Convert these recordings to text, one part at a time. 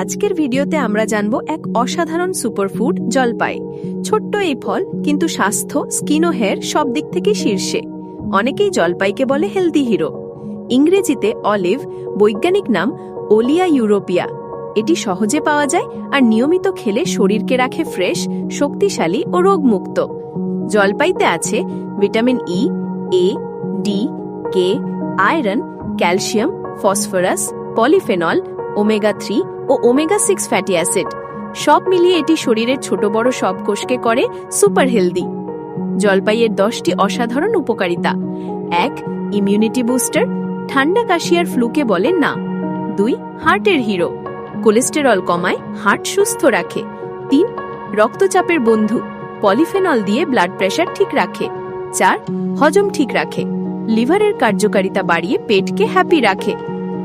আজকের ভিডিওতে আমরা জানব এক অসাধারণ সুপারফুড জলপাই। ছোট্ট এই ফল কিন্তু স্বাস্থ্য, স্কিন ও হেয়ার সব দিক থেকে শীর্ষে। অনেকেই জলপাইকে বলে হেলদি হিরো। ইংরেজিতে অলিভ, বৈজ্ঞানিক নাম ওলিয়া ইউরোপিয়া। এটি সহজে পাওয়া যায় আর নিয়মিত খেলে শরীরকে রাখে ফ্রেশ, শক্তিশালী ও রোগমুক্ত। জলপাইতে আছে vitamin E, A, D, K, iron, calcium, phosphorus, polyphenol, ওমেগা-3 ও ওমেগা-6 ফ্যাটি অ্যাসিড। সব মিলিয়ে এটি শরীরের ছোট বড় সব কোষকে করে সুপার হেলদি। জলপাইয়ের 10টি অসাধারণ উপকারিতা। 1. ইমিউনিটি বুস্টার, ঠান্ডা কাশি আর ফ্লুকে বলে না। 2. হার্টের হিরো, কোলেস্টেরল কমায়, হার্ট সুস্থ রাখে। 3. রক্তচাপের বন্ধু, পলিফেনল দিয়ে ব্লাড প্রেশার ঠিক রাখে। 4. হজম ঠিক রাখে, লিভারের কার্যকারিতা বাড়িয়ে পেটকে হ্যাপি রাখে।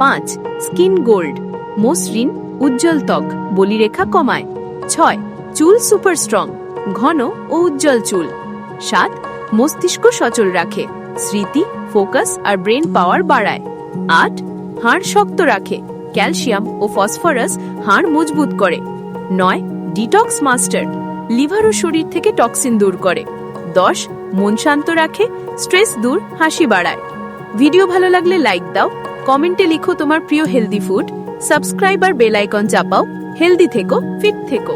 5. স্কিন গোল্ড, মসৃণ উজ্জ্বল ত্বক, বলিরেখা কমায়। 6. চুল সুপার স্ট্রং, ঘন ও উজ্জ্বল চুল। 7. মস্তিষ্ক সচল রাখে, স্মৃতি, ফোকাস আর ব্রেন পাওয়ার বাড়ায়। 8. হাড় শক্ত রাখে, ক্যালসিয়াম ও ফসফরাস হাড় মজবুত করে। 9. ডিটক্স মাস্টার, লিভার ও শরীর থেকে টক্সিন দূর করে। 10. মন শান্ত রাখে, স্ট্রেস দূর, হাসি বাড়ায়। ভিডিও ভালো লাগলে লাইক দাও, কমেন্টে লিখো তোমার প্রিয় হেলদি ফুড, সাবস্ক্রাইব আর বেল আইকন চাপাও। হেলদি থেকো, ফিট থেকো।